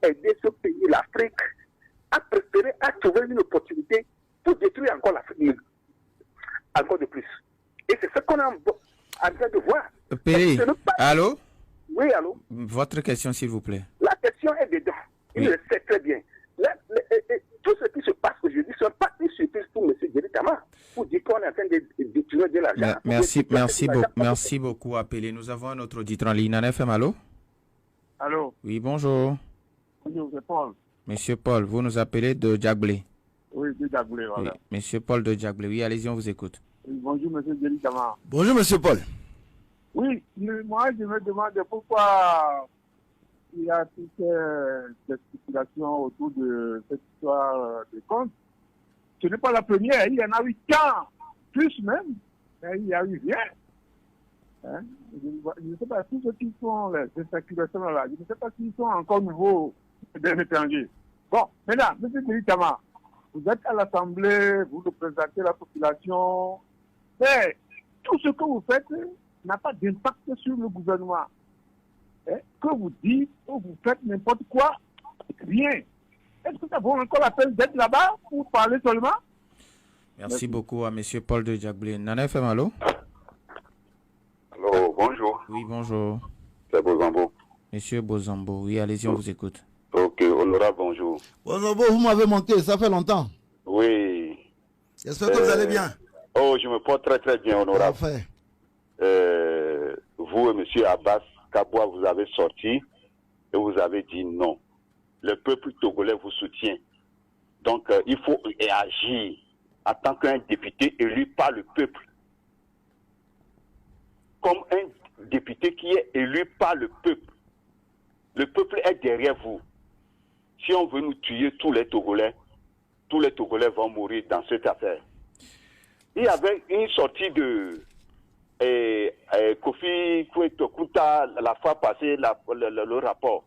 aider ce pays, l'Afrique, a préféré à trouver une opportunité pour détruire encore l'Afrique, encore de plus. Et c'est ce qu'on est en train de voir. Péré, allô? Oui, allô? Votre question, s'il vous plaît. La question est dedans. Il le sait très bien. Tout ce qui se passe aujourd'hui ne sont pas une surprise pour M. Djeri Tama, pour dire qu'on est en train de détourner de l'argent. Merci beaucoup, Appelé. Nous avons un autre auditeur en ligne. NFM, allô? Allô? Oui, bonjour. Bonjour, c'est Paul. Monsieur Paul, vous nous appelez de Djaglé. Oui, de Djaglé, voilà. Oui, Monsieur Paul de Djaglé. Oui, allez-y, on vous écoute. Oui, bonjour, M. Djeri Tama. Bonjour, Monsieur Paul. Oui, moi, je me demande pourquoi il y a toutes ces spéculations autour de cette histoire de compte. Ce n'est pas la première, il y en a eu 15, plus même, mais il n'y a eu rien. Hein? Je ne sais pas, tous ceux qui sont ces spéculations-là, je ne sais pas s'ils sont encore nouveaux des étrangers. Bon, maintenant, M. Djeri Tama, vous êtes à l'Assemblée, vous représentez la population, mais tout ce que vous faites n'a pas d'impact sur le gouvernement. Que vous dites, que vous faites n'importe quoi, rien. Est-ce que ça vaut encore la peine d'être là-bas pour parler seulement? Merci beaucoup à M. Paul de Djaglé. Nana FM, allô? Allô, bonjour. Oui, bonjour. C'est Bozambo. Monsieur Bozambo, oui, allez-y, on vous écoute. Ok, honorable, bonjour. Bozambo, vous m'avez manqué, ça fait longtemps. Oui. J'espère que vous allez bien. Oh, je me porte très très bien, honorable. Parfait. Vous et monsieur Abbas Kaboua, vous avez sorti et vous avez dit non. Le peuple togolais vous soutient. Donc, il faut agir en tant qu'un député élu par le peuple. Comme un député qui est élu par le peuple. Le peuple est derrière vous. Si on veut nous tuer, tous les Togolais vont mourir dans cette affaire. Il y avait une sortie de Kofi Kuta la fois passée, le rapport.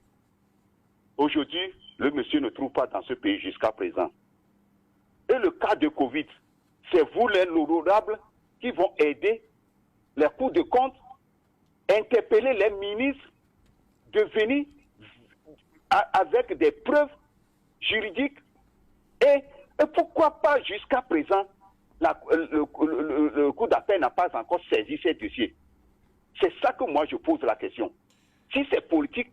Aujourd'hui, le monsieur ne trouve pas dans ce pays jusqu'à présent. Et le cas de Covid, c'est vous les honorables qui vont aider les cours de compte, interpeller les ministres de venir avec des preuves juridiques et pourquoi pas jusqu'à présent le cours d'appel n'a pas encore saisi ces dossiers. C'est ça que moi je pose la question. Si c'est politique,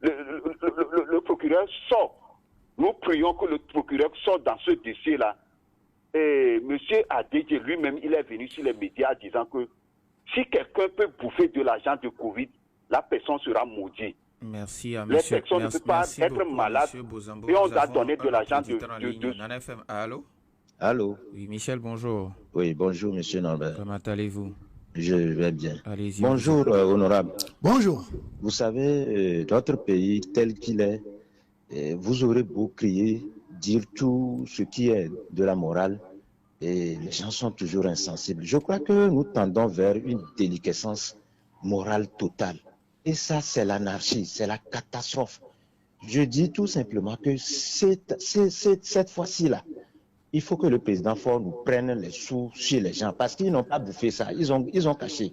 le procureur sort. Nous prions que le procureur sorte dans ce dossier-là. Et M. Adedje lui-même, il est venu sur les médias disant que si quelqu'un peut bouffer de l'argent de Covid, la personne sera maudite. Merci à les personnes ne peuvent pas être malades et on doit donner de l'argent de... Allô? Allô? Oui, Michel, bonjour. Oui, bonjour, monsieur Norbert. Comment allez-vous? Je vais bien. Allez-y. Bonjour, honorable. Bonjour. Vous savez, notre pays tel qu'il est, vous aurez beau crier, dire tout ce qui est de la morale, et les gens sont toujours insensibles. Je crois que nous tendons vers une déliquescence morale totale. Et ça, c'est l'anarchie, c'est la catastrophe. Je dis tout simplement que cette fois-ci-là, il faut que le président Faure nous prenne les sous chez les gens, parce qu'ils n'ont pas bouffé ça, ils ont caché.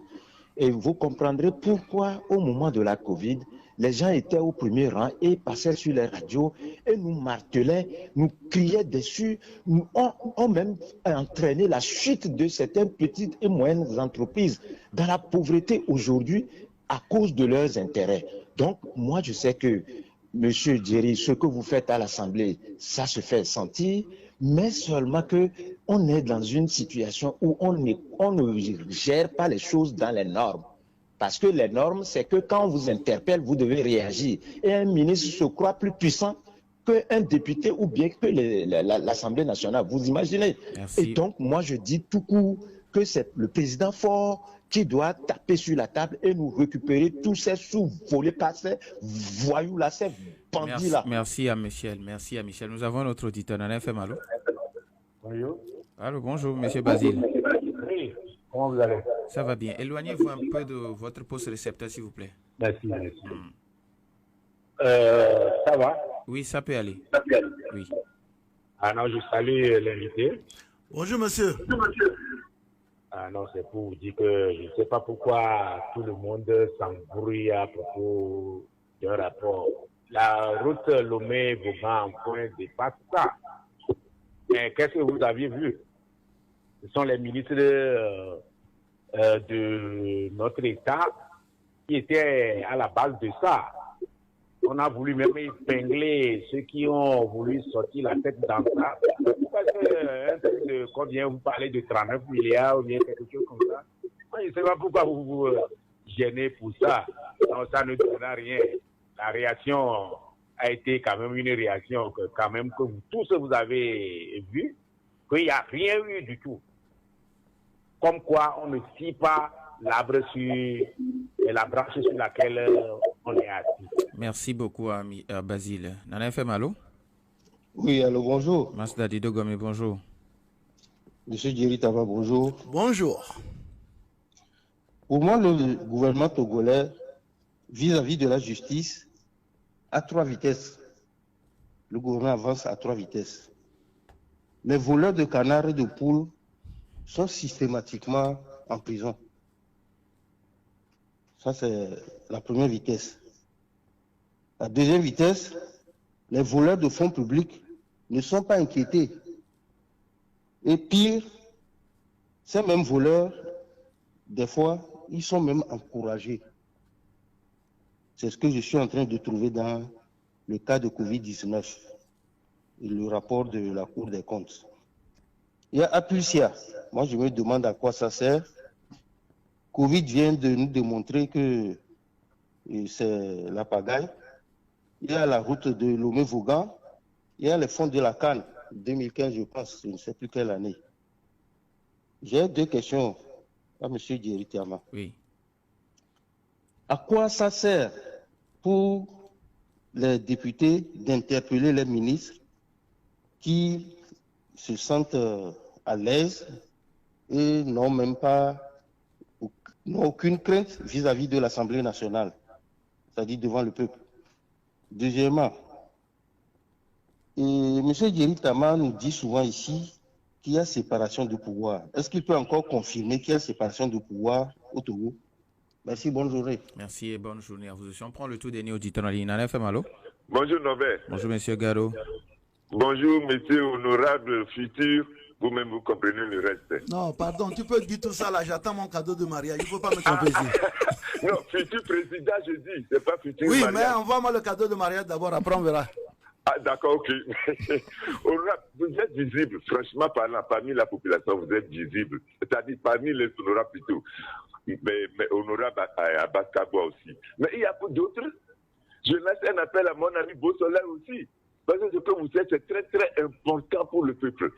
Et vous comprendrez pourquoi, au moment de la Covid, les gens étaient au premier rang et passaient sur les radios et nous martelaient, nous criaient dessus, ont même entraîné la chute de certaines petites et moyennes entreprises dans la pauvreté aujourd'hui à cause de leurs intérêts. Donc, moi, je sais que, Monsieur Djeri, ce que vous faites à l'Assemblée, ça se fait sentir, mais seulement que on est dans une situation où on ne gère pas les choses dans les normes. Parce que les normes, c'est que quand on vous interpelle, vous devez réagir. Et un ministre se croit plus puissant qu'un député ou bien que l'Assemblée nationale. Vous imaginez? Merci. Et donc, moi, je dis tout court que c'est le président Faure qui doit taper sur la table et nous récupérer tous ces sous volés par ces voyous-là, ces bandits-là. Merci à Michel. Nous avons un autre auditeur. On a FM, allô? Bonjour. Allô, bonjour, monsieur Basile. Oui, comment vous allez? Ça va bien. Éloignez-vous un peu de votre poste récepteur, s'il vous plaît. Merci. Ça va? Oui, ça peut aller. Oui. Ah non, je salue l'invité. Bonjour, monsieur. Ah non, c'est pour vous dire que je ne sais pas pourquoi tout le monde s'embrouille à propos d'un rapport. La route Lomé-Vauban en point dépasse ça. Mais qu'est-ce que vous aviez vu? Ce sont les ministres de notre État qui étaient à la base de ça. On a voulu même épingler ceux qui ont voulu sortir la tête dans ça. Parce que combien vous parlez de 39 milliards ou bien quelque chose comme ça. Je ne sais pas pourquoi vous vous gênez pour ça. Non, ça ne donne rien. La réaction a été quand même une réaction que vous tous vous avez vu, qu'il n'y a rien eu du tout. Comme quoi on ne scie pas l'arbre sur la branche sur laquelle on est assis. Merci beaucoup, ami Basile. Nana FM, allô? Oui, allô, bonjour. Masda Dido Gomé, bonjour. Monsieur Djeri Tava, bonjour. Bonjour. Pour moi, le gouvernement togolais, vis-à-vis de la justice, à 3 vitesses. Le gouvernement avance à 3 vitesses. Les voleurs de canards et de poules sont systématiquement en prison. Ça, c'est la première vitesse. La deuxième vitesse, les voleurs de fonds publics ne sont pas inquiétés. Et pire, ces mêmes voleurs, des fois, ils sont même encouragés. C'est ce que je suis en train de trouver dans le cas de Covid-19 et le rapport de la Cour des comptes. Il y a Apulsia. Moi, je me demande à quoi ça sert. Covid vient de nous démontrer que c'est la pagaille. Il y a la route de Lomé-Vauban. Il y a les fonds de la Cannes, 2015, je pense, je ne sais plus quelle année. J'ai 2 questions à M. Djeri Tama. Oui. À quoi ça sert pour les députés d'interpeller les ministres qui se sentent à l'aise et n'ont aucune crainte vis-à-vis de l'Assemblée nationale, c'est-à-dire devant le peuple? Deuxièmement, M. Djeri Tama nous dit souvent ici qu'il y a séparation de pouvoir. Est-ce qu'il peut encore confirmer qu'il y a séparation de pouvoir au Togo? Merci, bonne journée. Merci et bonne journée à vous aussi. On prend le tour des auditeurs en ligne. Nana FM, allô? Bonjour Norbert. Bonjour monsieur Garo. Bonjour monsieur honorable futur. Vous-même vous comprenez le reste. Non, pardon, tu peux dire tout ça là, j'attends mon cadeau de mariage. Il ne faut pas me tromper ici. Non, futur président, je dis, c'est pas futur oui, mariage. Mais envoie-moi le cadeau de mariage d'abord, après on verra. Ah, d'accord, ok. Vous êtes visible, franchement parlant, parmi la population, vous êtes visible. C'est-à-dire parmi les honorables plutôt. Mais honorable à Baskabo aussi. Mais il y a d'autres. Je lance un appel à mon ami Beausoleil aussi. Parce que ce que vous faites, c'est très, très important pour le peuple.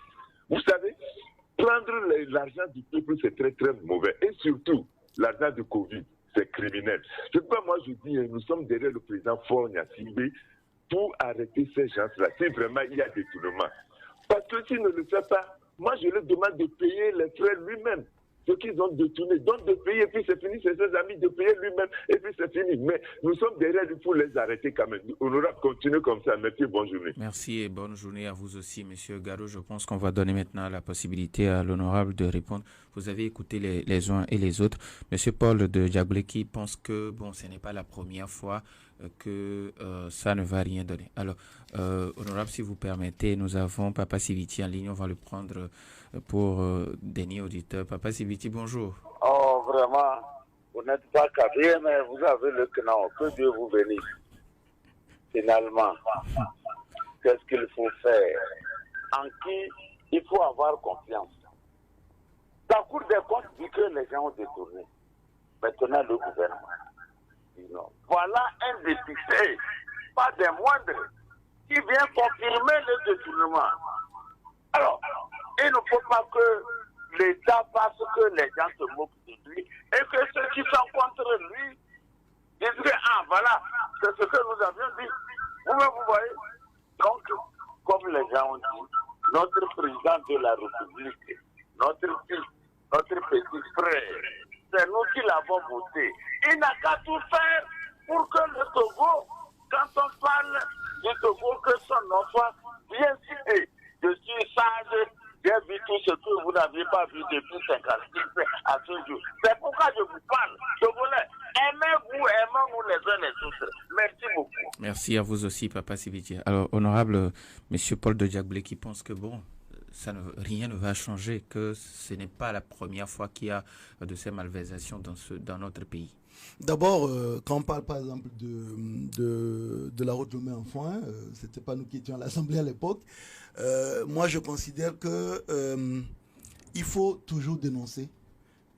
Vous savez, prendre l'argent du peuple, c'est très, très mauvais. Et surtout, l'argent du Covid, c'est criminel. C'est pourquoi moi je dis, nous sommes derrière le président Faure Gnassingbé pour arrêter ces gens-là, si vraiment il y a détournement. Parce que s'il ne le fait pas, moi je leur demande de payer les frais lui-même. Ce qu'ils ont détourné, donc de payer, puis c'est fini, c'est ses amis de payer lui-même, et puis c'est fini. Mais nous sommes derrière lui pour les arrêter quand même. Honorable, continuez comme ça. Merci, bonne journée. Merci et bonne journée à vous aussi, monsieur Garo. Je pense qu'on va donner maintenant la possibilité à l'honorable de répondre. Vous avez écouté les uns et les autres. Monsieur Paul de Djagblé qui pense que, bon, ce n'est pas la première fois que ça ne va rien donner. Alors, honorable, si vous permettez, nous avons Papa Siviti en ligne. On va le prendre pour dernier auditeur. Papa Siviti, bonjour. Oh, vraiment, vous n'êtes pas cadré, mais vous avez le canon. Que Dieu vous bénisse. Finalement, qu'est-ce qu'il faut faire? En qui il faut avoir confiance. La Cour des comptes dit que les gens ont détourné. Maintenant, le gouvernement. Non. Voilà un député, pas des moindres, qui vient confirmer le détournement. Alors, il ne faut pas que l'État fasse que les gens se moquent de lui et que ceux qui sont contre lui disent que, ah voilà, c'est ce que nous avions dit. Vous voyez? Donc, comme les gens ont dit, notre président de la République, notre fils, notre petit frère, c'est nous qui l'avons voté. Il n'a qu'à tout faire pour que le Togo, quand on parle du Togo, que son nom soit bien cité. Je suis sage, j'ai vu tout ce que vous n'aviez pas vu depuis 56 à ce jour. C'est pourquoi je vous parle. Togolais, Aimez-vous, aimons-nous les uns les autres. Merci beaucoup. Merci à vous aussi, Papa Sivitia. Alors, honorable Monsieur Paul de Diaglé qui pense que bon, rien ne va changer, que ce n'est pas la première fois qu'il y a de ces malversations dans notre pays. D'abord, quand on parle par exemple de la route de mai en foin, c'était pas nous qui étions à l'Assemblée à l'époque. Moi, je considère que il faut toujours dénoncer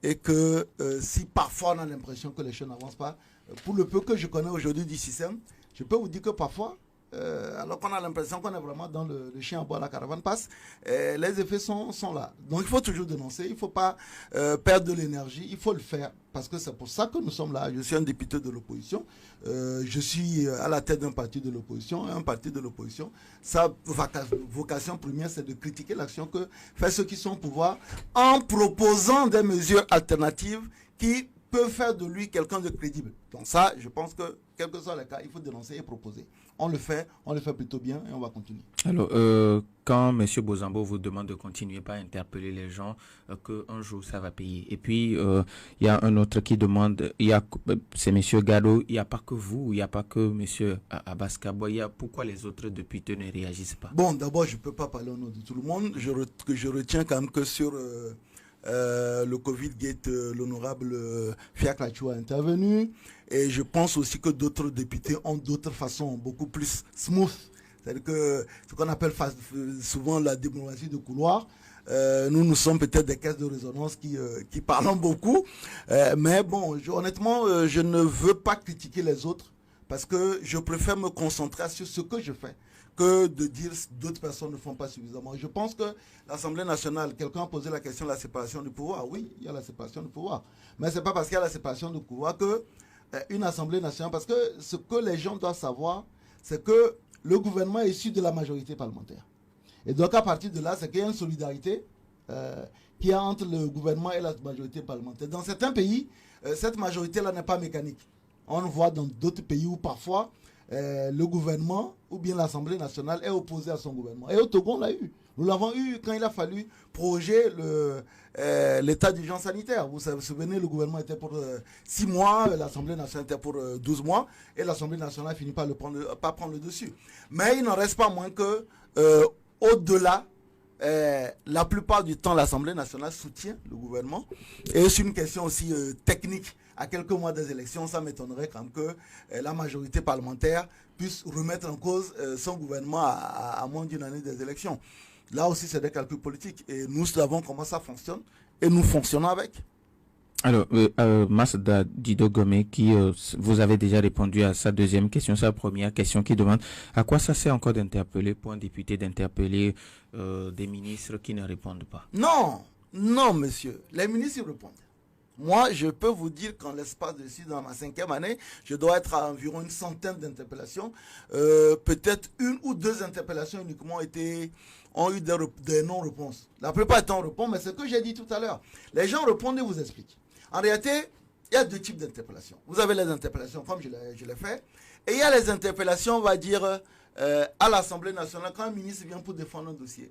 et que si parfois on a l'impression que les choses n'avancent pas, pour le peu que je connais aujourd'hui du système, je peux vous dire que parfois, alors qu'on a l'impression qu'on est vraiment dans le chien à bois, la caravane passe, les effets sont là. Donc il faut toujours dénoncer, il ne faut pas perdre de l'énergie, il faut le faire, parce que c'est pour ça que nous sommes là. Je suis un député de l'opposition, je suis à la tête d'un parti de l'opposition, un parti de l'opposition, sa vocation première c'est de critiquer l'action que fait ceux qui sont au pouvoir en proposant des mesures alternatives qui peuvent faire de lui quelqu'un de crédible. Donc ça, je pense que, quel que soit le cas, il faut dénoncer et proposer. On le fait plutôt bien et on va continuer. Alors, quand M. Bozambo vous demande de continuer pas à interpeller les gens, qu'un jour ça va payer. Et puis, il y a un autre qui demande, c'est M. Gado, il n'y a pas que vous, il n'y a pas que M. Abbas Kabo, pourquoi les autres députés ne réagissent pas? Bon, d'abord, je ne peux pas parler au nom de tout le monde. Je retiens quand même que sur le Covid-Gate, l'honorable Fiacre Achou a intervenu. Et je pense aussi que d'autres députés ont d'autres façons beaucoup plus smooth. C'est-à-dire que ce qu'on appelle souvent la diplomatie de couloir. Nous sommes peut-être des caisses de résonance qui parlent beaucoup. Mais bon, honnêtement, je ne veux pas critiquer les autres parce que je préfère me concentrer sur ce que je fais que de dire d'autres personnes ne font pas suffisamment. Je pense que l'Assemblée nationale, quelqu'un a posé la question de la séparation du pouvoir. Oui, il y a la séparation du pouvoir. Mais ce n'est pas parce qu'il y a la séparation du pouvoir que une Assemblée nationale, parce que ce que les gens doivent savoir, c'est que le gouvernement est issu de la majorité parlementaire. Et donc à partir de là, c'est qu'il y a une solidarité qu'il y a entre le gouvernement et la majorité parlementaire. Dans certains pays, cette majorité-là n'est pas mécanique. On le voit dans d'autres pays où parfois le gouvernement ou bien l'Assemblée nationale est opposée à son gouvernement. Et au Togo, on l'a eu. Nous l'avons eu quand il a fallu proroger l'état d'urgence sanitaire. Vous vous souvenez, le gouvernement était pour 6 mois, l'Assemblée nationale était pour 12 mois, et l'Assemblée nationale finit par pas prendre le dessus. Mais il n'en reste pas moins que, au-delà, la plupart du temps, l'Assemblée nationale soutient le gouvernement. Et c'est une question aussi technique. À quelques mois des élections, ça m'étonnerait quand même que la majorité parlementaire puisse remettre en cause son gouvernement à moins d'une année des élections. Là aussi, c'est des calculs politiques. Et nous savons comment ça fonctionne. Et nous fonctionnons avec. Alors, Masda Dido Gomé, vous avez déjà répondu à sa deuxième question, sa première question qui demande à quoi ça sert encore d'interpeller, pour un député, d'interpeller des ministres qui ne répondent pas? Non, monsieur. Les ministres, ils répondent. Moi, je peux vous dire qu'en l'espace de dans ma 5e année, je dois être à environ une centaine d'interpellations. Peut-être 1 ou 2 interpellations uniquement ont eu des non-réponses. La plupart étant répondent, mais c'est ce que j'ai dit tout à l'heure. Les gens répondent et vous expliquent. En réalité, il y a 2 types d'interpellations. Vous avez les interpellations comme je l'ai fait, et il y a les interpellations, on va dire, à l'Assemblée nationale, quand un ministre vient pour défendre un dossier.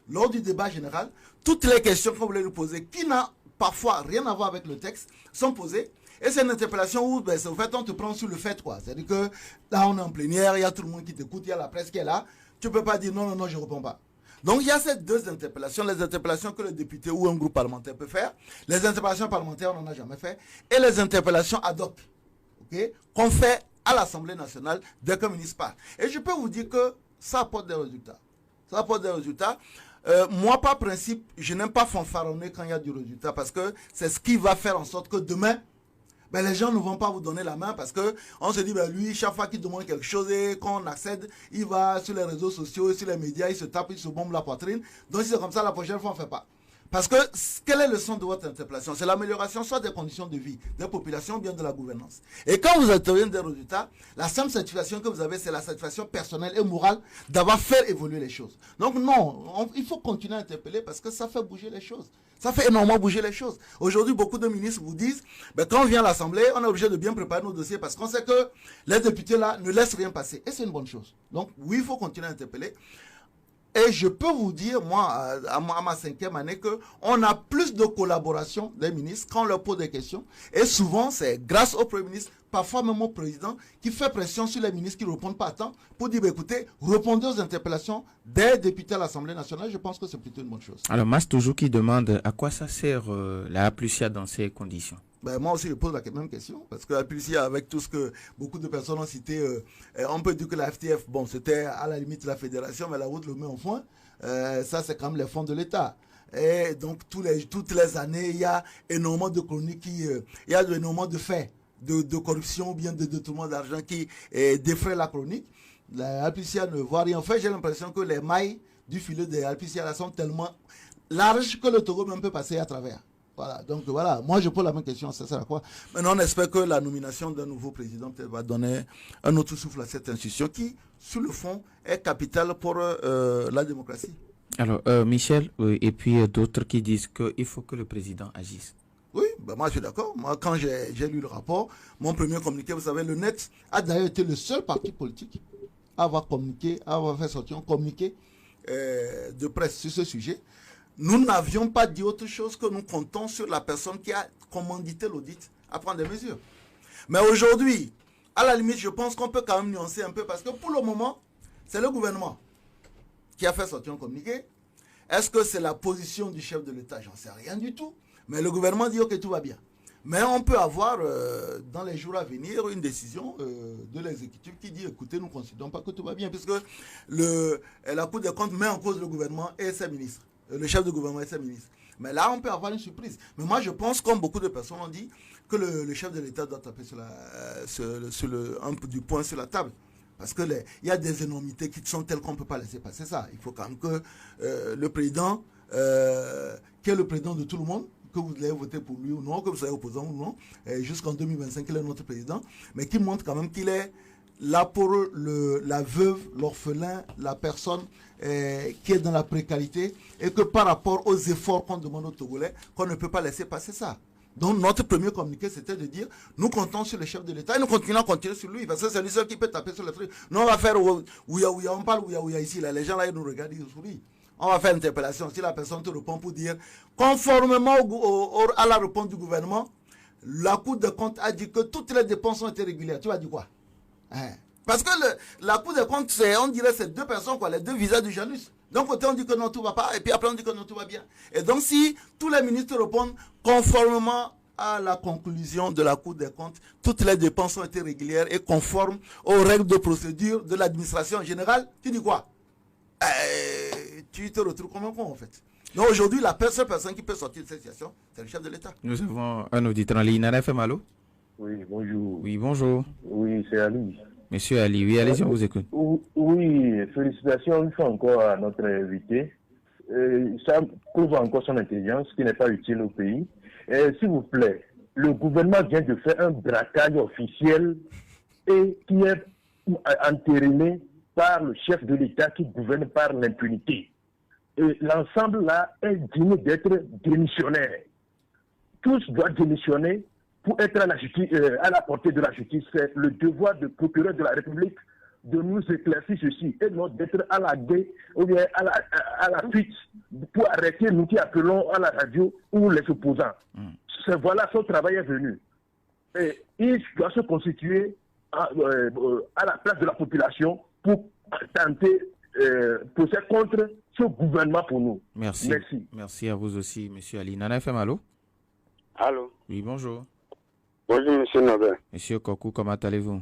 Lors du débat général, toutes les questions qu'on voulait lui poser, qui n'a parfois rien à voir avec le texte, sont posées. Et c'est une interpellation où, au fait, on te prend sur le fait, quoi. C'est-à-dire que là, on est en plénière, il y a tout le monde qui t'écoute, il y a la presse qui est là. Tu ne peux pas dire non, je ne réponds pas. Donc, il y a ces 2 interpellations, les interpellations que le député ou un groupe parlementaire peut faire. Les interpellations parlementaires, on n'en a jamais fait. Et les interpellations ad hoc, qu'on fait à l'Assemblée nationale dès qu'un ministre parle. Et je peux vous dire que ça apporte des résultats. Ça apporte des résultats. Moi, par principe, je n'aime pas fanfaronner quand il y a du résultat parce que c'est ce qui va faire en sorte que demain, les gens ne vont pas vous donner la main parce qu'on se dit, lui, chaque fois qu'il demande quelque chose et qu'on accède, il va sur les réseaux sociaux, sur les médias, il se tape, il se bombe la poitrine. Donc, si c'est comme ça, la prochaine fois, on ne fait pas. Parce que, quel est le sens de votre interpellation? C'est l'amélioration soit des conditions de vie des populations ou bien de la gouvernance. Et quand vous obtenez des résultats, la seule satisfaction que vous avez, c'est la satisfaction personnelle et morale d'avoir fait évoluer les choses. Donc non, il faut continuer à interpeller parce que ça fait bouger les choses. Ça fait énormément bouger les choses. Aujourd'hui, beaucoup de ministres vous disent, quand on vient à l'Assemblée, on est obligé de bien préparer nos dossiers parce qu'on sait que les députés là ne laissent rien passer. Et c'est une bonne chose. Donc oui, il faut continuer à interpeller. Et je peux vous dire, moi, à ma 5e année, qu'on a plus de collaboration des ministres quand on leur pose des questions. Et souvent, c'est grâce au Premier ministre, parfois même au président, qui fait pression sur les ministres qui ne répondent pas à temps pour dire, écoutez, répondez aux interpellations des députés à l'Assemblée nationale. Je pense que c'est plutôt une bonne chose. Alors, Mas toujours qui demande à quoi ça sert la Aplusia dans ces conditions. Ben, moi aussi, je pose la même question. Parce que la Aplusia, avec tout ce que beaucoup de personnes ont cité, on peut dire que la FTF, bon, c'était à la limite la fédération, mais la route le met au fond. Ça, c'est quand même les fonds de l'État. Et donc, toutes les années, il y a énormément de chroniques, il y a énormément de faits de corruption ou bien de détournement d'argent qui défraient la chronique. La Aplusia ne voit rien. En fait, j'ai l'impression que les mailles du filet de l'Aplusia sont tellement larges que le Togo même peut passer à travers. Voilà, donc voilà, moi je pose la même question, ça sert à quoi? Maintenant on espère que la nomination d'un nouveau président va donner un autre souffle à cette institution qui, sur le fond, est capitale pour la démocratie. Alors, Michel, et puis d'autres qui disent qu'il faut que le président agisse. Oui, ben moi je suis d'accord. Moi quand j'ai lu le rapport, mon premier communiqué, vous savez, le NET a d'ailleurs été le seul parti politique à avoir communiqué, à avoir fait sortir un communiqué de presse sur ce sujet. Nous n'avions pas dit autre chose que nous comptons sur la personne qui a commandité l'audit à prendre des mesures. Mais aujourd'hui, à la limite, je pense qu'on peut quand même nuancer un peu parce que pour le moment, c'est le gouvernement qui a fait sortir un communiqué. Est-ce que c'est la position du chef de l'État? J'en sais rien du tout. Mais le gouvernement dit ok, tout va bien. Mais on peut avoir dans les jours à venir une décision de l'exécutif qui dit écoutez, nous ne considérons pas que tout va bien puisque la Cour des comptes met en cause le gouvernement et ses ministres. Le chef de gouvernement et ses ministres. Mais là, on peut avoir une surprise. Mais moi, je pense, comme beaucoup de personnes ont dit, que le chef de l'État doit taper du poing sur la table. Parce qu'il y a des énormités qui sont telles qu'on ne peut pas laisser passer ça. Il faut quand même que le président, qui est le président de tout le monde, que vous l'ayez voté pour lui ou non, que vous soyez opposant ou non, jusqu'en 2025, il est notre président, mais qui montre quand même qu'il est là pour la veuve, l'orphelin, la personne qui est dans la précarité et que par rapport aux efforts qu'on demande aux Togolais, qu'on ne peut pas laisser passer ça. Donc notre premier communiqué, c'était de dire, nous comptons sur le chef de l'État et nous continuons à continuer sur lui parce que c'est lui seul qui peut taper sur le truc. Nous, on va faire ouya, on parle ouya ici, là, les gens là, ils nous regardent, ils sourient. On va faire une interpellation. Si la personne te répond pour dire, conformément à la réponse du gouvernement, la Cour des comptes a dit que toutes les dépenses ont été régulières. Tu vas dire quoi? Parce que la Cour des comptes, on dirait c'est deux personnes, quoi, les deux visages du Janus. D'un côté, on dit que non, tout va pas, et puis après, on dit que non, tout va bien. Et donc, si tous les ministres répondent conformément à la conclusion de la Cour des comptes, toutes les dépenses ont été régulières et conformes aux règles de procédure de l'administration générale, tu dis quoi? Tu te retrouves comme un con, en fait. Donc, aujourd'hui, la seule personne qui peut sortir de cette situation, c'est le chef de l'État. Nous avons un auditeur en ligne. Nana FM, allô? Oui, bonjour. Oui, bonjour. Oui, c'est Ali. Monsieur Ali, oui, allez-y, on vous écoute. Oui, félicitations une fois encore à notre invité. Ça prouve encore son intelligence qui n'est pas utile au pays. S'il vous plaît, le gouvernement vient de faire un braquage officiel et qui est entériné par le chef de l'État qui gouverne par l'impunité. Et l'ensemble là est digne d'être démissionnaire. Tous doivent démissionner pour être à la portée de la justice. C'est le devoir du procureur de la République de nous éclaircir ceci et non d'être à la guet ou bien à la fuite pour arrêter nous qui appelons à la radio ou les opposants. Voilà, son travail est venu. Et il doit se constituer à la place de la population pour tenter procès contre ce gouvernement pour nous. Merci. Merci à vous aussi, monsieur Ali. Nana FM, allô? Allô? Oui, bonjour. Bonjour, monsieur Nobel. Monsieur Kokou, comment allez-vous?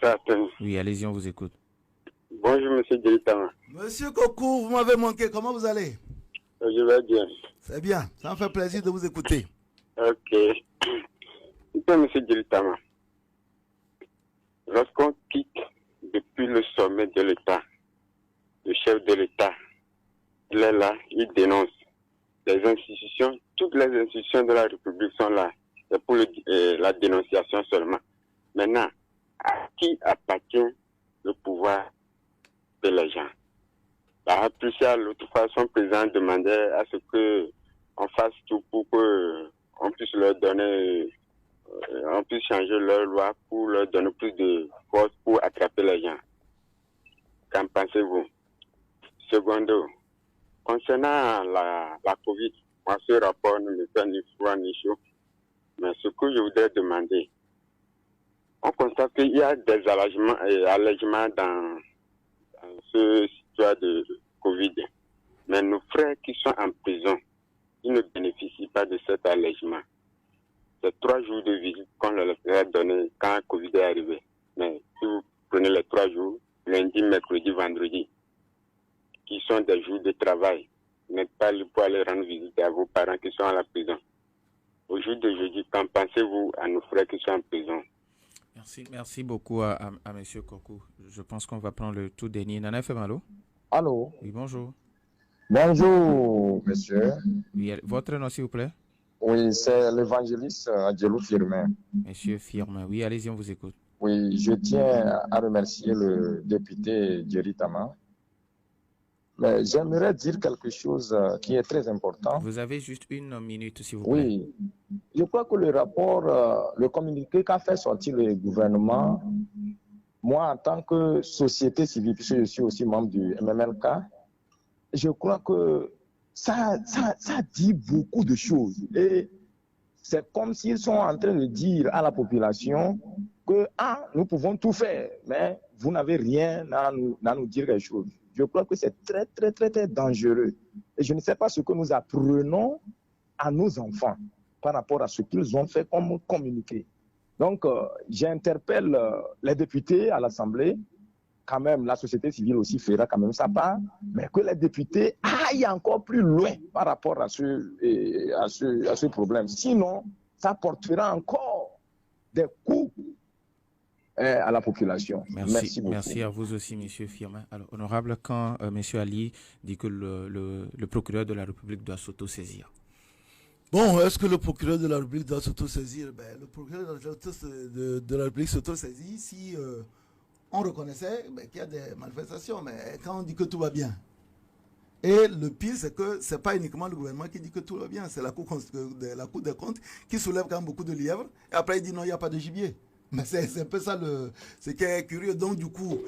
Ça va. Oui, allez-y, on vous écoute. Bonjour, monsieur Djelitama. Monsieur Kokou, vous m'avez manqué. Comment vous allez? Je vais bien. C'est bien. Ça me fait plaisir de vous écouter. Ok. Monsieur Djelitama, lorsqu'on quitte depuis le sommet de l'État, le chef de l'État, il est là, il dénonce. Les institutions, toutes les institutions de la République sont là. C'est pour la dénonciation seulement. Maintenant, à qui appartient le pouvoir de les gens? La Aplusia, l'autre fois, son président demandait à ce qu'on fasse tout pour qu'on puisse leur donner, on puisse changer leur loi pour leur donner plus de force pour attraper les gens. Qu'en pensez-vous? Second secondo. Concernant la COVID, moi, ce rapport ne me fait ni froid ni chaud. Mais ce que je voudrais demander, on constate qu'il y a des allègements dans ce histoire de COVID. Mais nos frères qui sont en prison, ils ne bénéficient pas de cet allègement. C'est 3 jours de visite qu'on leur a donné quand le COVID est arrivé. Mais si vous prenez les 3 jours, lundi, mercredi, vendredi, qui sont des jours de travail, vous n'êtes pas libre pour aller rendre visite à vos parents qui sont à la prison. Au jour d'aujourd'hui, qu'en pensez-vous à nos frères qui sont en prison? Merci beaucoup à M. Kokou. Je pense qu'on va prendre le tout dernier. Nana Femalo. Allô? Oui, bonjour. Bonjour, monsieur. Oui, votre nom, s'il vous plaît? Oui, c'est l'évangéliste Angelo Firmin. Monsieur Firmin, oui, allez-y, on vous écoute. Oui, je tiens à remercier le député Jerry Tama. Mais j'aimerais dire quelque chose qui est très important. Vous avez juste 1 minute, s'il vous plaît. Oui, je crois que le rapport, le communiqué qu'a fait sortir le gouvernement, moi en tant que société civile, puisque je suis aussi membre du MMLK, je crois que ça dit beaucoup de choses. Et c'est comme s'ils sont en train de dire à la population que nous pouvons tout faire, mais vous n'avez rien à nous dire quelque chose. Je crois que c'est très, très, très, très dangereux. Et je ne sais pas ce que nous apprenons à nos enfants par rapport à ce qu'ils ont fait comme communiqué. Donc, j'interpelle les députés à l'Assemblée. Quand même, la société civile aussi fera quand même sa part, mais que les députés aillent encore plus loin par rapport à ce problème. Sinon, ça portera encore des coups à la population. Merci beaucoup. Merci à vous aussi, M. Firmin. Alors, honorable, quand M. Ali dit que le procureur de la République doit s'auto-saisir. Bon, est-ce que le procureur de la République doit s'auto-saisir? Le procureur de la République s'auto-saisit si on reconnaissait qu'il y a des manifestations, mais quand on dit que tout va bien. Et le pire, c'est que ce n'est pas uniquement le gouvernement qui dit que tout va bien, c'est la Cour des comptes qui soulève quand même beaucoup de lièvres, et après il dit non, il n'y a pas de gibier. Mais c'est un peu ça ce qui est curieux. Donc du coup,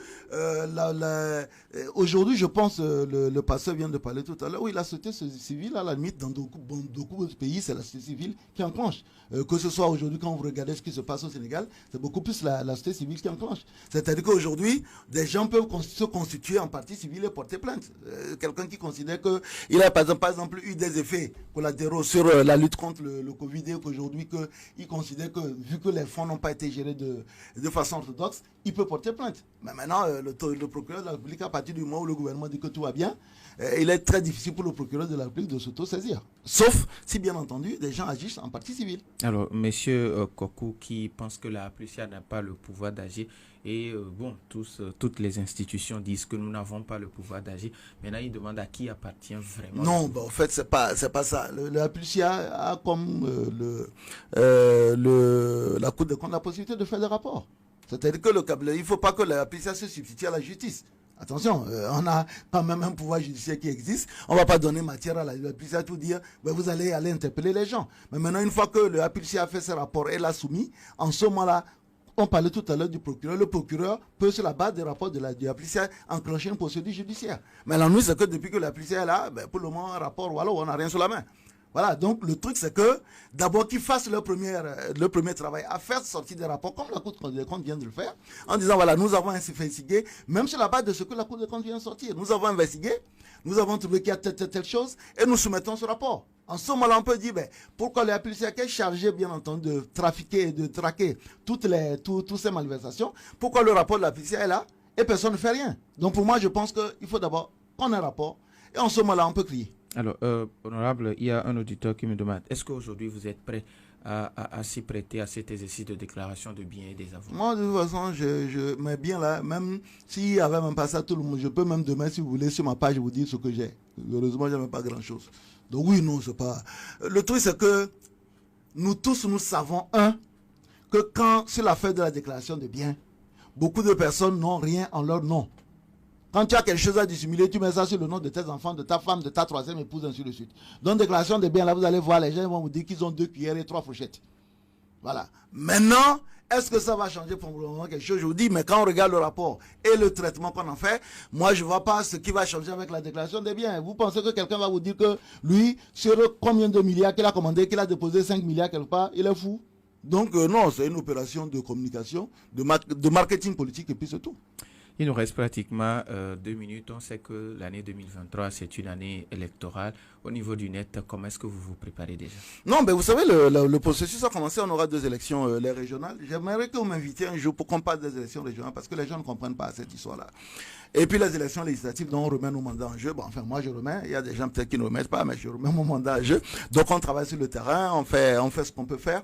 aujourd'hui, je pense, le pasteur vient de parler tout à l'heure, oui, la société civile, à la limite, dans beaucoup de pays, c'est la société civile qui enclenche. Que ce soit aujourd'hui, quand vous regardez ce qui se passe au Sénégal, c'est beaucoup plus la société civile qui enclenche. C'est-à-dire qu'aujourd'hui, des gens peuvent se constituer en partie civile et porter plainte. Quelqu'un qui considère qu'il a par exemple eu des effets collatéraux sur la lutte contre le Covid et qu'aujourd'hui, il considère que vu que les fonds n'ont pas été gérés de façon orthodoxe, il peut porter plainte. Mais maintenant, le procureur de la République, à partir du moment où le gouvernement dit que tout va bien, il est très difficile pour le procureur de la République de s'auto-saisir. Sauf si, bien entendu, des gens agissent en partie civile. Alors, M. Kokou, qui pense que la Plucia n'a pas le pouvoir d'agir, et toutes les institutions disent que nous n'avons pas le pouvoir d'agir. Maintenant, il demande à qui appartient vraiment. Non, en fait, c'est pas ça. La Plucia a comme la Cour des comptes la possibilité de faire des rapports. C'est-à-dire que il ne faut pas que la Plucia se substitue à la justice. Attention, on a quand même un pouvoir judiciaire qui existe. On ne va pas donner matière à la Plucia pour dire vous allez aller interpeller les gens. Mais maintenant, une fois que la Plucia a fait ses rapports et l'a soumis, en ce moment-là, on parlait tout à l'heure du procureur. Le procureur peut, sur la base des rapports de la Plucia, enclencher une procédure judiciaire. Mais l'ennui, c'est que depuis que la Plucia est là, pour le moment, un rapport, voilà, on n'a rien sur la main. Voilà, donc le truc, c'est que d'abord qu'ils fassent le premier travail à faire sortir des rapports, comme la Cour des comptes vient de le faire, en disant, voilà, nous avons investigué, même sur la base de ce que la Cour des comptes vient de sortir. Nous avons investigué, nous avons trouvé qu'il y a telle chose, et nous soumettons ce rapport. En ce moment-là, on peut dire, pourquoi la police est chargée, bien entendu, de trafiquer et de traquer toutes ces malversations, pourquoi le rapport de la police est là, et personne ne fait rien. Donc pour moi, je pense qu'il faut d'abord qu'on ait un rapport, et en ce moment-là, on peut crier. Alors, honorable, il y a un auditeur qui me demande, est-ce qu'aujourd'hui vous êtes prêt à s'y prêter à cet exercice de déclaration de biens et des avoirs? Moi, de toute façon, je mets bien là, même s'il y avait même pas ça, tout le monde, je peux même demain, si vous voulez, sur ma page, vous dire ce que j'ai. Heureusement, je n'ai pas grand-chose. Donc oui, non, c'est pas... Le truc, c'est que nous tous, nous savons, que quand, sur l'affaire de la déclaration de biens, beaucoup de personnes n'ont rien en leur nom. Quand tu as quelque chose à dissimuler, tu mets ça sur le nom de tes enfants, de ta femme, de ta troisième épouse, ainsi de suite. Donc, déclaration de biens, là, vous allez voir, les gens vont vous dire qu'ils ont 2 cuillères et 3 fourchettes. Voilà. Maintenant, Est-ce que ça va changer probablement quelque chose? Je vous dis, mais quand on regarde le rapport et le traitement qu'on en fait, moi je ne vois pas ce qui va changer avec la déclaration des biens. Vous pensez que quelqu'un va vous dire que lui, sur combien de milliards qu'il a commandé, qu'il a déposé 5 milliards quelque part, il est fou? Donc non, c'est une opération de communication, de marketing politique et puis c'est tout. Il nous reste pratiquement 2 minutes. On sait que l'année 2023, c'est une année électorale. Au niveau du net, comment est-ce que vous vous préparez déjà? Non, mais vous savez, le processus a commencé. On aura 2 élections, les régionales. J'aimerais que vous m'invitiez un jour pour qu'on parle des élections régionales parce que les gens ne comprennent pas cette histoire-là. Et puis les élections législatives dont on remet nos mandats en jeu. Bon, enfin, moi je remets. Il y a des gens peut-être qui ne remettent pas, mais je remets mon mandat en jeu. Donc on travaille sur le terrain, on fait ce qu'on peut faire.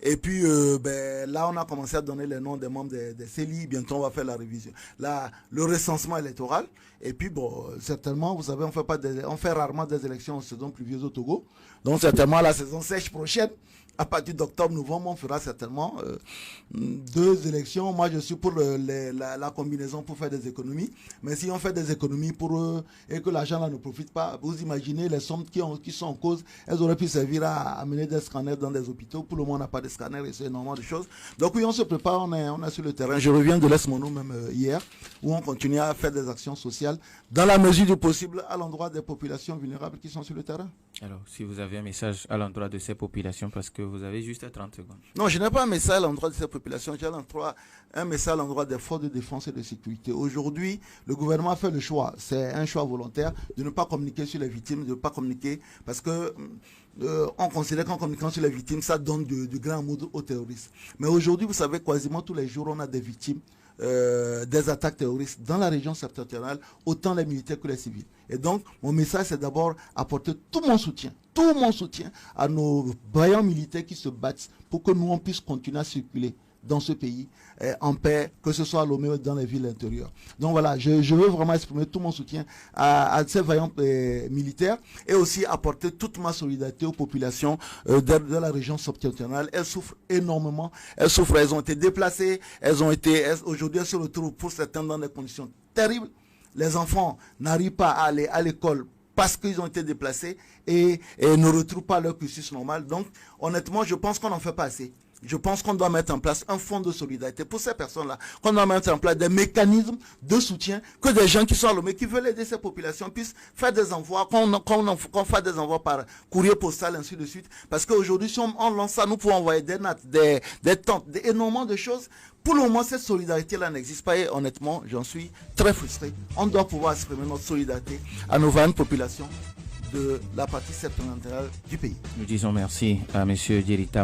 Et puis là, on a commencé à donner les noms des membres des CELI. Bientôt, on va faire la révision. Là, le recensement électoral. Et puis, bon, certainement, vous savez, on fait rarement des élections en saison pluvieuse au Togo. Donc, certainement, la saison sèche prochaine, à partir d'octobre, novembre, on fera certainement 2 élections. Moi, je suis pour la combinaison pour faire des économies. Mais si on fait des économies et que l'argent là ne profite pas, vous imaginez les sommes qui sont en cause, elles auraient pu servir à amener des scanners dans des hôpitaux. Pour le moment, on n'a pas de scanners et c'est énormément de choses. Donc oui, on se prépare, on est sur le terrain. Je reviens de l'Est Mono même hier, où on continue à faire des actions sociales dans la mesure du possible à l'endroit des populations vulnérables qui sont sur le terrain. Alors, si vous avez un message à l'endroit de ces populations, parce que vous avez juste 30 secondes. Non, je n'ai pas un message à l'endroit de ces populations, j'ai un message à l'endroit des forces de défense et de sécurité. Aujourd'hui, le gouvernement a fait le choix, c'est un choix volontaire, de ne pas communiquer sur les victimes, de ne pas communiquer, parce que on considère qu'en communiquant sur les victimes, ça donne du grand amour aux terroristes. Mais aujourd'hui, vous savez, quasiment tous les jours, on a des victimes des attaques terroristes dans la région septentrionale, autant les militaires que les civils. Et donc, mon message, c'est d'abord apporter tout mon soutien à nos vaillants militaires qui se battent pour que nous, on puisse continuer à circuler dans ce pays en paix, que ce soit à Lomé ou dans les villes intérieures. Donc voilà, je veux vraiment exprimer tout mon soutien à ces vaillants militaires et aussi apporter toute ma solidarité aux populations de la région septentrionale. Elles souffrent énormément, elles ont été déplacées, aujourd'hui elles se retrouvent pour certains dans des conditions terribles. Les enfants n'arrivent pas à aller à l'école parce qu'ils ont été déplacés et ne retrouvent pas leur cursus normal. Donc honnêtement, je pense qu'on n'en fait pas assez. Je pense qu'on doit mettre en place un fonds de solidarité pour ces personnes-là, qu'on doit mettre en place des mécanismes de soutien, que des gens qui sont à Lomé, qui veulent aider ces populations, puissent faire des envois, qu'on fasse des envois par courrier postal, ainsi de suite. Parce qu'aujourd'hui, si on lance ça, nous pouvons envoyer des nattes, des tentes, énormément de choses. Pour le moment, cette solidarité-là n'existe pas et honnêtement, j'en suis très frustré. On doit pouvoir exprimer notre solidarité à nos vaillantes populations de la partie septentrionale du pays. Nous disons merci à M. Djerita